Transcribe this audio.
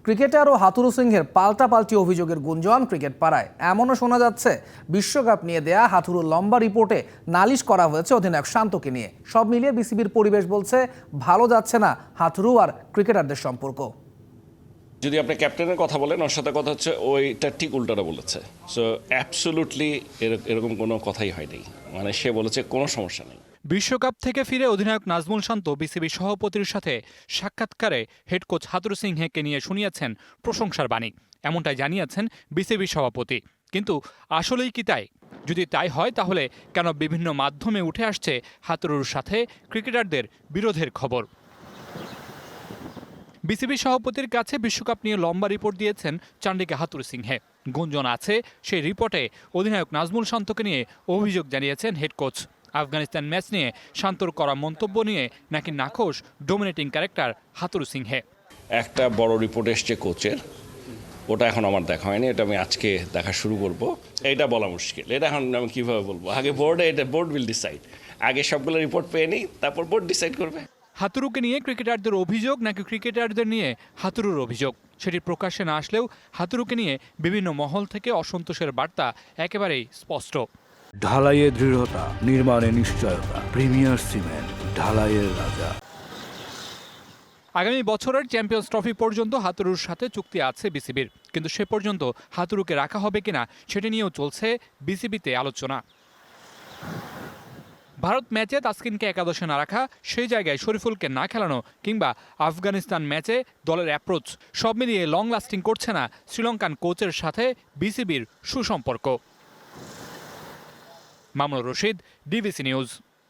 Cricketer ও হাথুরু সিংহের পাল্টাপাল্টি অভিযোগের গুঞ্জন ক্রিকেট পাড়ায়। এমনও শোনা যাচ্ছে বিশ্বকাপ নিয়ে দেয়া হাথুরুর লম্বা রিপোর্টে নালিশ করা হয়েছে অধিনায়ক শান্তকে নিয়ে। সব মিলিয়ে বিসিবির পরিবেশ বলছে ভালো যাচ্ছে না হাথুরু আর ক্রিকেটারদের সম্পর্ক। যদি আপনি ক্যাপ্টেনের কথা বলেন, ওর সাথে কথা হচ্ছে ওইটা ঠিক উল্টাটা বলেছে। সো অ্যাবসোলুটলি এরকম কোনো কথাই হয়নি, মানে সে বলেছে কোনো সমস্যা নেই। বিশ্বকাপ থেকে ফিরে অধিনায়ক নাজমুল শান্ত বিসিবি সভাপতির সাথে সাক্ষাৎকারে হেড কোচ হাথুরু সিংহকে নিয়ে শুনিয়েছেন প্রশংসার বাণী। এমনটাই জানিয়েছেন বিসিবি সভাপতি। কিন্তু আসলেই কি তাই? যদি তাই হয় তাহলে কেন বিভিন্ন মাধ্যমে উঠে আসছে হাথুরুর সাথে ক্রিকেটারদের বিরোধের খবর? বিসিবি সভাপতির কাছে বিশ্বকাপ নিয়ে লম্বা রিপোর্ট দিয়েছেন চান্ডিকা হাথুরু সিংহে। গুঞ্জন আছে সেই রিপোর্টে অধিনায়ক নাজমুল শান্তকে নিয়ে অভিযোগ জানিয়েছেন হেড কোচ। আফগানিস্তান ম্যাচ নিয়ে শান্তর করা মন্তব্য নিয়ে নাকি নাখোশ ডোমিনেটিং ক্যারেক্টার হাথুরু সিংহে। একটা বড় রিপোর্ট এসছে কোচের, ওটা এখন আমার দেখা হয়নি, এটা আমি আজকে দেখা শুরু করব। এটা বলা মুশকিল, এটা এখন আমি কীভাবে বলবো? আগে বোর্ড উইল ডিসাইড। আগে সবগুলো রিপোর্ট পেয়ে নিই, তারপর বোর্ড ডিসাইড করবে। হাথুরুকে নিয়ে ক্রিকেটারদের অভিযোগ নাকি ক্রিকেটারদের নিয়ে হাথুরুর অভিযোগ, সেটি প্রকাশ্যে না আসলেও হাথুরুকে নিয়ে বিভিন্ন মহল থেকে অসন্তোষের বার্তা একেবারেই স্পষ্ট। ঢালাইয়ে দৃঢ়তা, নির্মাণে নিশ্চয়তা। প্রিমিয়ার সিমেন্ট, ঢালাইয়ের রাজা। আগামী বছরের চ্যাম্পিয়ন্স ট্রফি পর্যন্ত হাথুরুর সাথে চুক্তি আছে বিসিবির, কিন্তু সে পর্যন্ত হাথুরুকে রাখা হবে কিনা সেটি নিয়েও চলছে বিসিবিতে আলোচনা। ভারত ম্যাচে তাসকিনকে একাদশে না রাখা, সেই জায়গায় শরীফুলকে না খেলানো, কিংবা আফগানিস্তান ম্যাচে দলের অ্যাপ্রোচ, সব মিলিয়ে লং লাস্টিং করছে না শ্রীলঙ্কান কোচের সাথে বিসিবির সুসম্পর্ক। Mamunur Rashid, DBC news.